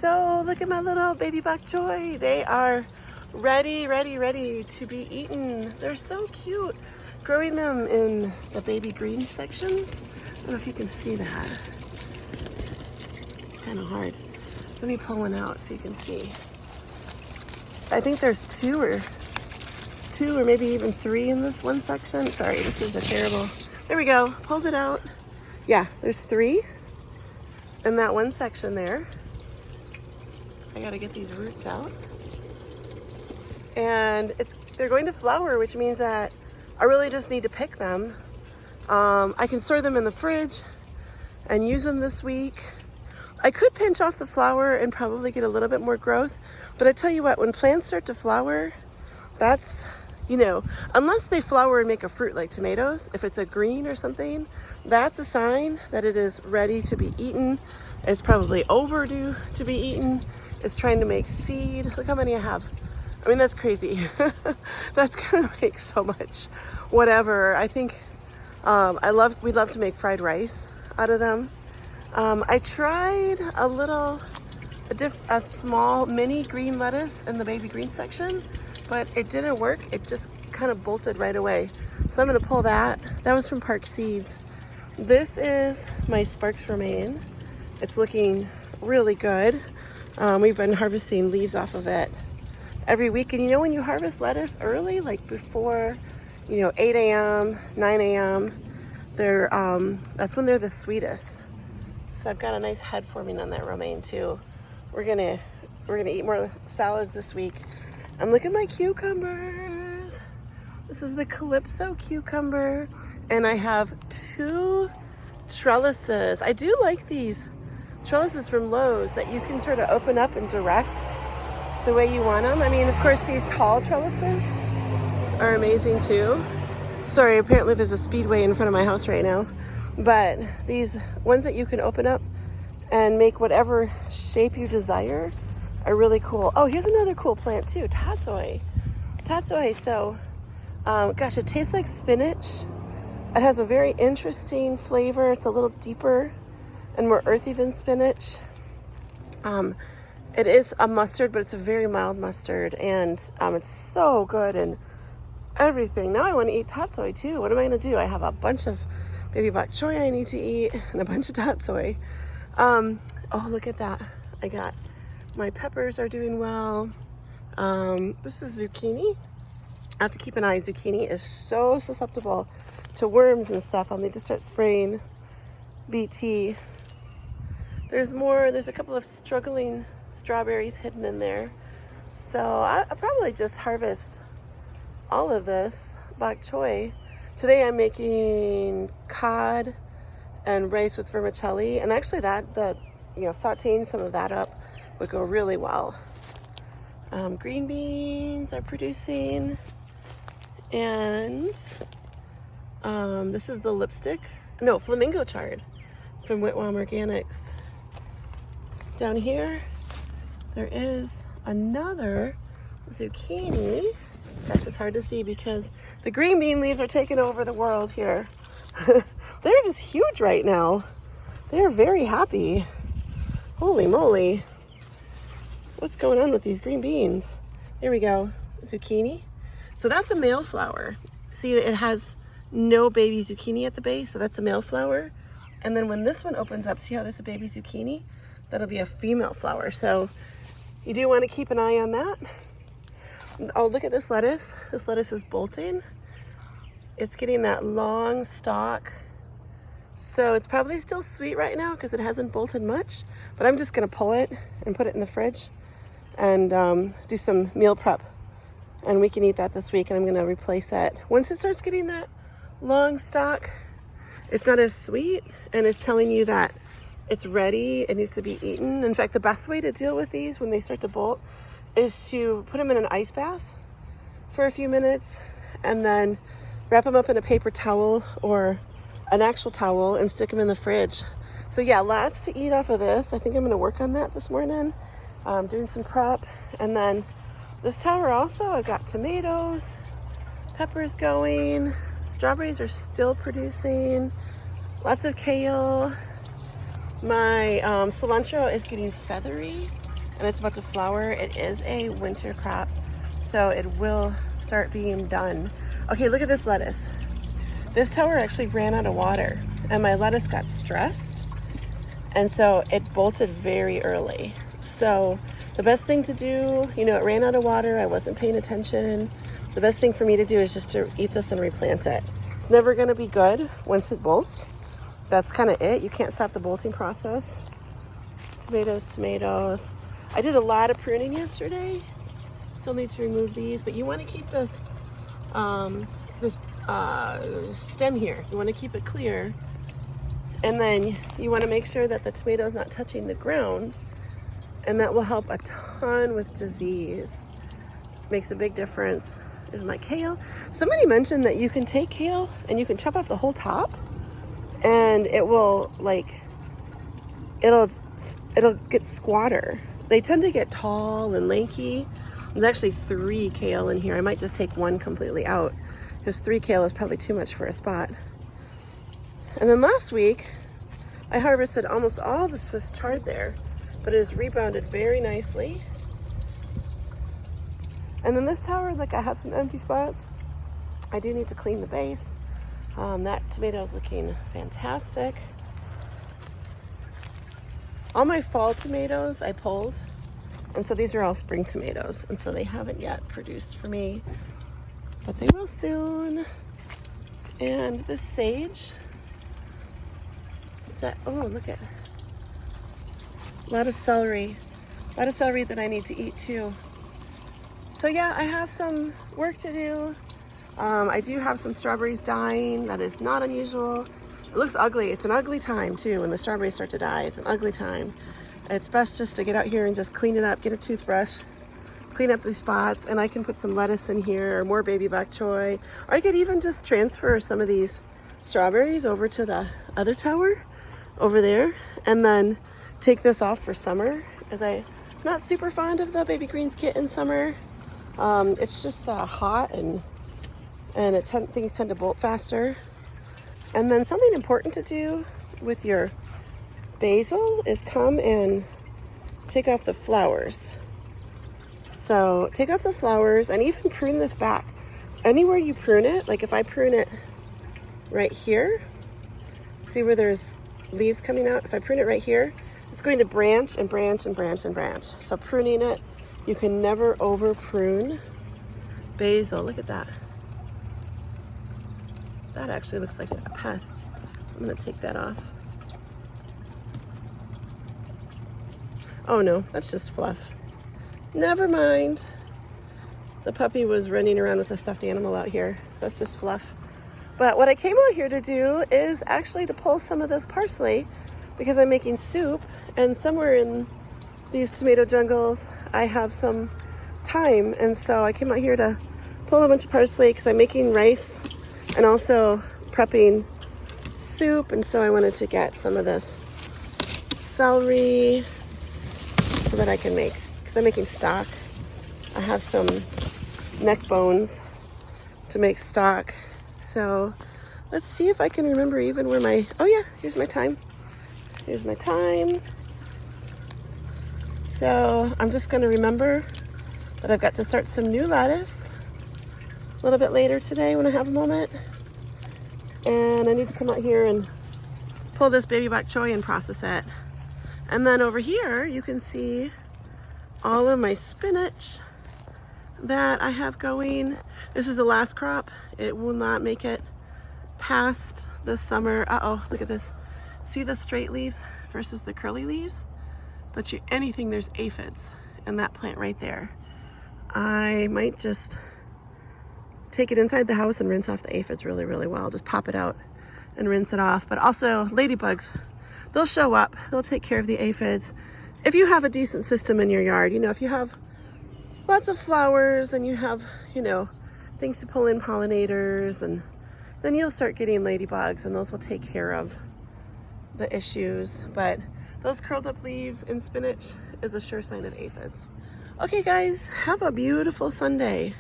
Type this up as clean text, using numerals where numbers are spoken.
So look at my little baby bok choy. They are ready to be eaten. They're so cute. Growing them in the baby green sections. I don't know if you can see that. It's kind of hard. Let me pull one out so you can see. I think there's two or maybe even three in this one section. Sorry, this is a terrible. There we go. Pulled it out. Yeah, there's three in that one section there. I gotta get these roots out. And they're going to flower, which means that I really just need to pick them. I can store them in the fridge and use them this week. I could pinch off the flower and probably get a little bit more growth. But I tell you what, when plants start to flower, that's, you know, unless they flower and make a fruit like tomatoes, if it's a green or something, that's a sign that it is ready to be eaten. It's probably overdue to be eaten. It's trying to make seed. Look how many I have. I mean, that's crazy. That's gonna make so much. Whatever. I think we love to make fried rice out of them. I tried a small mini green lettuce in the baby green section, but it didn't work. It just kind of bolted right away. So I'm gonna pull that. That was from Park Seeds. This is my sparks romaine. It's looking really good. We've been harvesting leaves off of it every week. And you know, when you harvest lettuce early, like before, 8 a.m., 9 a.m., that's when they're the sweetest. So I've got a nice head forming on that romaine too. We're gonna eat more salads this week. And look at my cucumbers. This is the Calypso cucumber. And I have 2 trellises. I do like these trellises from Lowe's that you can sort of open up and direct the way you want them. I mean, of course, these tall trellises are amazing too. Sorry, apparently there's a speedway in front of my house right now. But these ones that you can open up and make whatever shape you desire are really cool. Oh, here's another cool plant too, Tatsoi. So, gosh, it tastes like spinach. It has a very interesting flavor. It's a little deeper and more earthy than spinach. It is a mustard, but it's a very mild mustard, and it's so good and everything. Now I want to eat tatsoi too. What am I going to do? I have a bunch of baby bok choy I need to eat and a bunch of tatsoi. Oh, look at that. I got my peppers are doing well. This is zucchini. I have to keep an eye. Zucchini is so susceptible to worms and stuff. I'll need to start spraying BT. There's a couple of struggling strawberries hidden in there. So I'll probably just harvest all of this bok choy. Today I'm making cod and rice with vermicelli. And actually sauteing some of that up would go really well. Green beans are producing. And this is the flamingo chard from Whitwam Organics. Down here, there is another zucchini. Gosh, it's hard to see because the green bean leaves are taking over the world here. They're just huge right now. They're very happy. Holy moly. What's going on with these green beans? There we go, zucchini. So that's a male flower. See, it has no baby zucchini at the base, so that's a male flower. And then when this one opens up, see how there's a baby zucchini? That'll be a female flower. So you do want to keep an eye on that. Oh, look at this lettuce. This lettuce is bolting. It's getting that long stalk. So it's probably still sweet right now because it hasn't bolted much. But I'm just going to pull it and put it in the fridge and do some meal prep. And we can eat that this week, and I'm going to replace it. Once it starts getting that long stalk, it's not as sweet, and it's telling you that it's ready. It needs to be eaten. In fact, the best way to deal with these when they start to bolt is to put them in an ice bath for a few minutes and then wrap them up in a paper towel or an actual towel and stick them in the fridge. So yeah, lots to eat off of this. I think I'm going to work on that this morning. Doing some prep. And then this tower also, I've got tomatoes, peppers going, strawberries are still producing, lots of kale. My cilantro is getting feathery. and it's about to flower. It is a winter crop, so it will start being done. Okay, look at this lettuce. This tower actually ran out of water, and my lettuce got stressed, and so it bolted very early. So the best thing to do, you know, it ran out of water, I wasn't paying attention. The best thing for me to do is just to eat this and replant it. It's never gonna be good once it bolts. That's kind of it. You can't stop the bolting process. Tomatoes, tomatoes. I did a lot of pruning yesterday. Still need to remove these, but you want to keep this stem here. You want to keep it clear, and then you want to make sure that the tomato is not touching the ground, and that will help a ton with disease. Makes a big difference. There's my kale. Somebody mentioned that you can take kale and you can chop off the whole top, and it will it'll get squatter. They tend to get tall and lanky. There's actually 3 kale in here. I might just take one completely out because 3 kale is probably too much for a spot. And then last week, I harvested almost all the Swiss chard there, but it has rebounded very nicely. And then this tower, like, I have some empty spots. I do need to clean the base. That tomato is looking fantastic. All my fall tomatoes I pulled, and so these are all spring tomatoes, and so they haven't yet produced for me, but they will soon. And this sage, is that, oh, look at, a lot of celery that I need to eat too. So yeah, I have some work to do. I do have some strawberries dying. That is not unusual. It looks ugly. It's an ugly time too. When the strawberries start to die, it's an ugly time. It's best just to get out here and just clean it up, get a toothbrush, clean up these spots, and I can put some lettuce in here or more baby bok choy. Or I could even just transfer some of these strawberries over to the other tower over there and then take this off for summer, as I'm not super fond of the baby greens kit in summer. It's just hot and things tend to bolt faster. And then something important to do with your basil is come and take off the flowers. So take off the flowers and even prune this back. Anywhere you prune it, like if I prune it right here, see where there's leaves coming out? If I prune it right here, it's going to branch and branch and branch and branch. So pruning it, you can never over prune basil. Look at that. That actually looks like a pest. I'm gonna take that off. Oh no, that's just fluff. Never mind. The puppy was running around with a stuffed animal out here. That's just fluff. But what I came out here to do is actually to pull some of this parsley because I'm making soup, and somewhere in these tomato jungles I have some thyme, and so I came out here to pull a bunch of parsley because I'm making rice and also prepping soup, and so I wanted to get some of this celery so that I can make, because I'm making stock. I have some neck bones to make stock. So let's see if I can remember even where my, oh yeah, here's my thyme. Here's my thyme. So I'm just gonna remember that I've got to start some new lettuce a little bit later today when I have a moment. And I need to come out here and pull this baby bok choy and process it. And then over here, you can see all of my spinach that I have going. This is the last crop. It will not make it past this summer. Uh-oh, look at this. See the straight leaves versus the curly leaves? But anything, there's aphids in that plant right there. I might just take it inside the house and rinse off the aphids really, really well. Just pop it out and rinse it off. But also ladybugs, they'll show up. They'll take care of the aphids. If you have a decent system in your yard, you know, if you have lots of flowers and you have, you know, things to pull in pollinators, and then you'll start getting ladybugs, and those will take care of the issues. But those curled up leaves in spinach is a sure sign of aphids. Okay guys, have a beautiful Sunday.